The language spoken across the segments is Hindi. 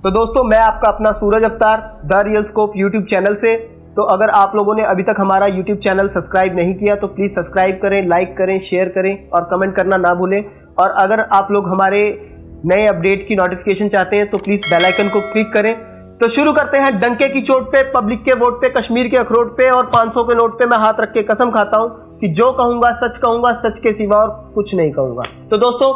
तो दोस्तों मैं आपका अपना सूरज अवतार the real scope YouTube channel से। तो अगर आप लोगों ने अभी तक हमारा यूट्यूब चैनल सब्सक्राइब नहीं किया तो प्लीज़ सब्सक्राइब करें, लाइक करें, शेयर करें और कमेंट करना ना भूलें। और अगर आप लोग हमारे नए अपडेट की नोटिफिकेशन चाहते हैं तो प्लीज़ बेल आइकन को क्लिक करें। तो शुरू करते हैं। डंके की चोट पे, पब्लिक के वोट पे, कश्मीर के अखरोट पे और 500 के नोट पे मैं हाथ रख के कसम खाता हूं कि जो कहूंगा, सच के सिवा और कुछ नहीं कहूंगा। तो दोस्तों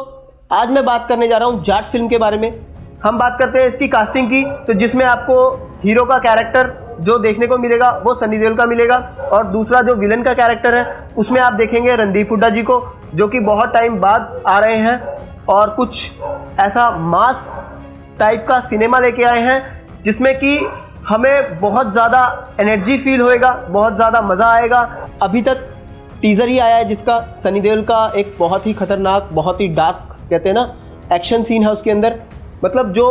आज मैं बात करने जा रहा हूं जाट फिल्म के बारे में। हम बात करते हैं इसकी कास्टिंग की, तो जिसमें आपको हीरो का कैरेक्टर जो देखने को मिलेगा वो सनी देओल का मिलेगा और दूसरा जो विलन का कैरेक्टर है उसमें आप देखेंगे रणदीप हुड्डा जी को, जो कि बहुत टाइम बाद आ रहे हैं और कुछ ऐसा मास टाइप का सिनेमा लेके आए हैं जिसमें कि हमें बहुत ज़्यादा एनर्जी फील होएगा, बहुत ज़्यादा मज़ा आएगा। अभी तक टीज़र ही आया है जिसका सनी देओल का एक बहुत ही खतरनाक, बहुत ही डार्क कहते हैं ना एक्शन सीन है उसके अंदर। मतलब जो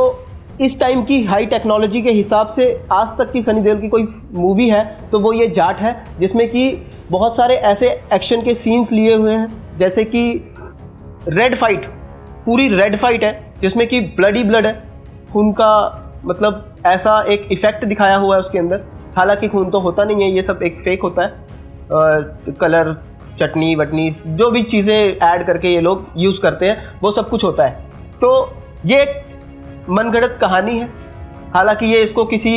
इस टाइम की हाई टेक्नोलॉजी के हिसाब से आज तक की सनी देओल की कोई मूवी है तो वो ये जाट है, जिसमें कि बहुत सारे ऐसे एक्शन के सीन्स लिए हुए हैं, जैसे कि रेड फाइट, पूरी रेड फाइट है जिसमें कि ब्लड ही ब्लड है, खून का मतलब ऐसा एक इफ़ेक्ट दिखाया हुआ है उसके अंदर। हालांकि खून तो होता नहीं है, ये सब एक फेक होता है। कलर, चटनी वटनी जो भी चीज़ें ऐड करके ये लोग यूज़ करते हैं वो सब कुछ होता है। तो ये एक मनगढ़ंत कहानी है। हालांकि ये इसको किसी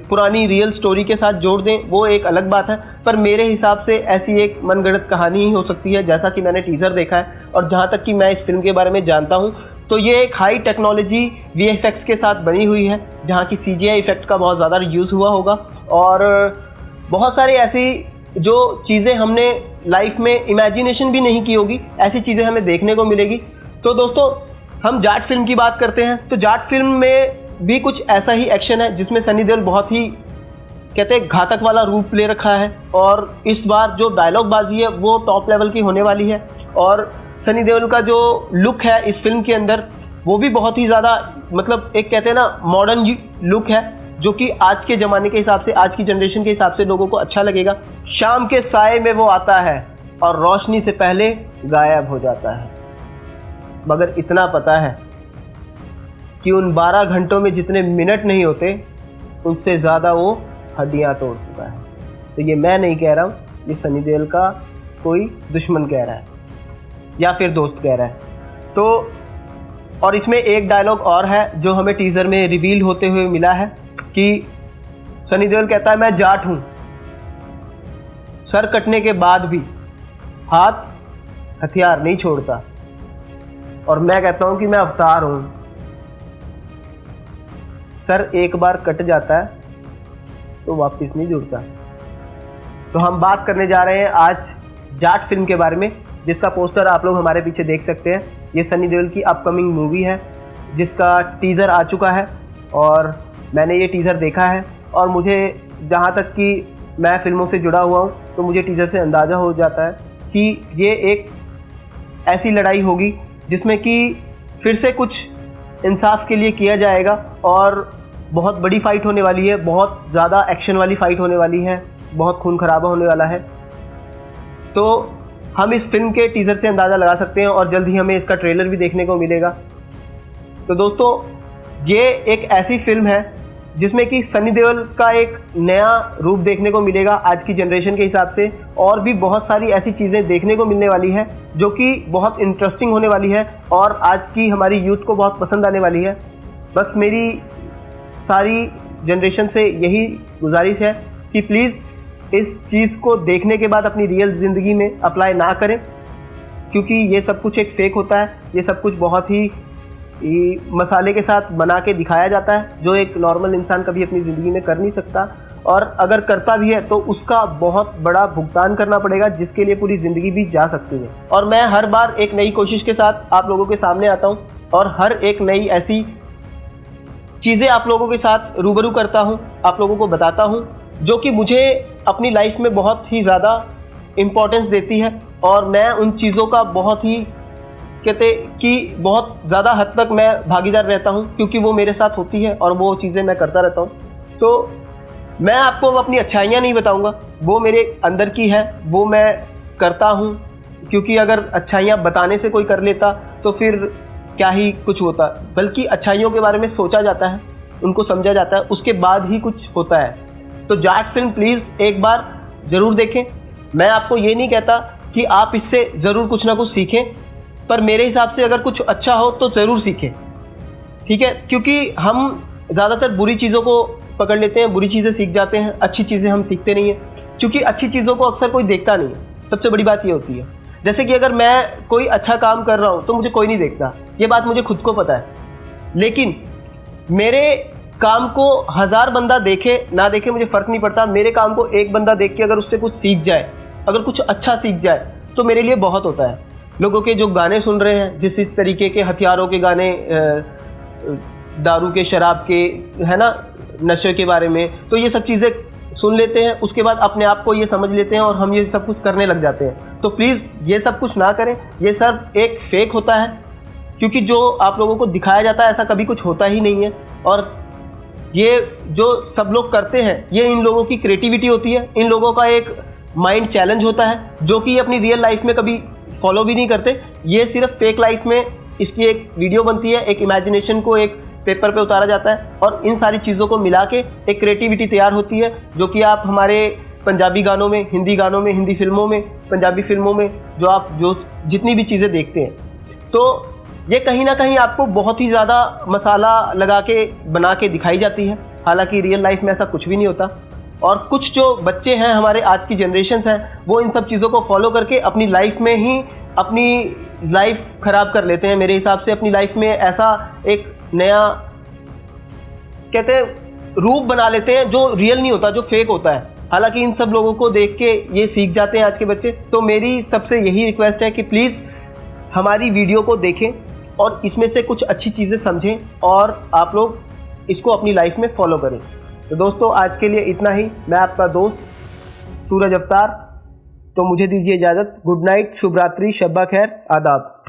पुरानी रियल स्टोरी के साथ जोड़ दें वो एक अलग बात है, पर मेरे हिसाब से ऐसी एक मनगढ़ंत कहानी ही हो सकती है जैसा कि मैंने टीज़र देखा है। और जहाँ तक कि मैं इस फिल्म के बारे में जानता हूँ तो ये एक हाई टेक्नोलॉजी VFX के साथ बनी हुई है, जहाँ की CGI इफेक्ट का बहुत ज़्यादा यूज़ हुआ होगा और बहुत सारी ऐसी जो चीज़ें हमने लाइफ में इमेजिनेशन भी नहीं की होगी, ऐसी चीज़ें हमें देखने को मिलेगी। तो दोस्तों हम जाट फिल्म की बात करते हैं, तो जाट फिल्म में भी कुछ ऐसा ही एक्शन है जिसमें सनी देओल बहुत ही कहते हैं घातक वाला रूप ले रखा है। और इस बार जो डायलॉग बाजी है वो टॉप लेवल की होने वाली है और सनी देओल का जो लुक है इस फिल्म के अंदर वो भी बहुत ही ज़्यादा मतलब एक कहते हैं ना मॉडर्न लुक है, जो कि आज के ज़माने के हिसाब से, आज की जनरेशन के हिसाब से लोगों को अच्छा लगेगा। शाम के साए में वो आता है और रोशनी से पहले गायब हो जाता है, मगर इतना पता है कि उन 12 घंटों में जितने मिनट नहीं होते उनसे ज़्यादा वो हड्डियाँ तोड़ चुका है। तो ये मैं नहीं कह रहा हूँ, ये सनी देओल का कोई दुश्मन कह रहा है या फिर दोस्त कह रहा है। तो और इसमें एक डायलॉग और है जो हमें टीज़र में रिवील होते हुए मिला है कि सनी देओल कहता है मैं जाट हूँ, सर कटने के बाद भी हाथ हथियार नहीं छोड़ता, और मैं कहता हूँ कि मैं अवतार हूँ, सर एक बार कट जाता है तो वापस नहीं जुड़ता। तो हम बात करने जा रहे हैं आज जाट फिल्म के बारे में, जिसका पोस्टर आप लोग हमारे पीछे देख सकते हैं। ये सनी देओल की अपकमिंग मूवी है जिसका टीज़र आ चुका है और मैंने ये टीज़र देखा है और मुझे जहाँ तक कि मैं फिल्मों से जुड़ा हुआ हूँ तो मुझे टीज़र से अंदाज़ा हो जाता है कि ये एक ऐसी लड़ाई होगी जिसमें कि फिर से कुछ इंसाफ के लिए किया जाएगा और बहुत बड़ी फ़ाइट होने वाली है, बहुत ज़्यादा एक्शन वाली फ़ाइट होने वाली है, बहुत खून खराबा होने वाला है। तो हम इस फिल्म के टीज़र से अंदाज़ा लगा सकते हैं और जल्द ही हमें इसका ट्रेलर भी देखने को मिलेगा। तो दोस्तों ये एक ऐसी फिल्म है जिसमें कि सनी देओल का एक नया रूप देखने को मिलेगा आज की जनरेशन के हिसाब से, और भी बहुत सारी ऐसी चीज़ें देखने को मिलने वाली है जो कि बहुत इंटरेस्टिंग होने वाली है और आज की हमारी यूथ को बहुत पसंद आने वाली है। बस मेरी सारी जनरेशन से यही गुजारिश है कि प्लीज़ इस चीज़ को देखने के बाद अपनी रियल ज़िंदगी में अप्लाई ना करें, क्योंकि ये सब कुछ एक फ़ेक होता है। ये सब कुछ बहुत ही मसाले के साथ बना के दिखाया जाता है जो एक नॉर्मल इंसान कभी अपनी ज़िंदगी में कर नहीं सकता, और अगर करता भी है तो उसका बहुत बड़ा भुगतान करना पड़ेगा जिसके लिए पूरी ज़िंदगी भी जा सकती है। और मैं हर बार एक नई कोशिश के साथ आप लोगों के सामने आता हूँ और हर एक नई ऐसी चीज़ें आप लोगों के साथ रूबरू करता हूँ, आप लोगों को बताता हूँ जो कि मुझे अपनी लाइफ में बहुत ही ज़्यादा इम्पोर्टेंस देती है और मैं उन चीज़ों का बहुत ही कहते कि बहुत ज़्यादा हद तक मैं भागीदार रहता हूँ, क्योंकि वो मेरे साथ होती है और वो चीज़ें मैं करता रहता हूँ। तो मैं आपको अपनी अच्छाइयाँ नहीं बताऊँगा, वो मेरे अंदर की है, वो मैं करता हूँ, क्योंकि अगर अच्छाइयाँ बताने से कोई कर लेता तो फिर क्या ही कुछ होता, बल्कि अच्छाइयों के बारे में सोचा जाता है उनको समझा जाता है, उसके बाद ही कुछ होता है। तो जाट फिल्म प्लीज़ एक बार ज़रूर देखें। मैं आपको ये नहीं कहता कि आप इससे ज़रूर कुछ ना कुछ सीखें, पर मेरे हिसाब से अगर कुछ अच्छा हो तो ज़रूर सीखें, ठीक है? क्योंकि हम ज़्यादातर बुरी चीज़ों को पकड़ लेते हैं, बुरी चीज़ें सीख जाते हैं, अच्छी चीज़ें हम सीखते नहीं हैं, क्योंकि अच्छी चीज़ों को अक्सर कोई देखता नहीं है। सबसे बड़ी बात ये होती है, जैसे कि अगर मैं कोई अच्छा काम कर रहा हूँ तो मुझे कोई नहीं देखता, ये बात मुझे खुद को पता है। लेकिन मेरे काम को 1000 बंदा देखे ना देखे मुझे फ़र्क नहीं पड़ता। मेरे काम को एक बंदा देख के अगर उससे कुछ सीख जाए, अगर कुछ अच्छा सीख जाए, तो मेरे लिए बहुत होता है। लोगों के जो गाने सुन रहे हैं, जिस तरीके के हथियारों के गाने, दारू के, शराब के, है ना, नशे के बारे में, तो ये सब चीज़ें सुन लेते हैं, उसके बाद अपने आप को ये समझ लेते हैं और हम ये सब कुछ करने लग जाते हैं। तो प्लीज़ ये सब कुछ ना करें, ये सब एक फेक होता है, क्योंकि जो आप लोगों को दिखाया जाता है ऐसा कभी कुछ होता ही नहीं है। और ये जो सब लोग करते हैं, ये इन लोगों की क्रिएटिविटी होती है, इन लोगों का एक माइंड चैलेंज होता है, जो कि अपनी रियल लाइफ में कभी फॉलो भी नहीं करते। ये सिर्फ फेक लाइफ में इसकी एक वीडियो बनती है, एक इमेजिनेशन को एक पेपर पे उतारा जाता है, और इन सारी चीज़ों को मिला के एक क्रिएटिविटी तैयार होती है, जो कि आप हमारे पंजाबी गानों में, हिंदी गानों में, हिंदी फिल्मों में, पंजाबी फिल्मों में जो जितनी भी चीज़ें देखते हैं, तो ये कहीं ना कहीं आपको बहुत ही ज़्यादा मसाला लगा के बना के दिखाई जाती है। हालांकि रियल लाइफ में ऐसा कुछ भी नहीं होता। और कुछ जो बच्चे हैं, हमारे आज की जनरेशन्स हैं, वो इन सब चीज़ों को फॉलो करके अपनी लाइफ में ही अपनी लाइफ ख़राब कर लेते हैं। मेरे हिसाब से अपनी लाइफ में ऐसा एक नया, कहते हैं, रूप बना लेते हैं जो रियल नहीं होता, जो फेक होता है। हालांकि इन सब लोगों को देख के ये सीख जाते हैं आज के बच्चे। तो मेरी सबसे यही रिक्वेस्ट है कि प्लीज़ हमारी वीडियो को देखें और इसमें से कुछ अच्छी चीज़ें समझें और आप लोग इसको अपनी लाइफ में फॉलो करें। तो दोस्तों, आज के लिए इतना ही। मैं आपका दोस्त सूरज अवतार, तो मुझे दीजिए इजाज़त। गुड नाइट, शुभ रात्रि, शब्बा खैर, आदाब।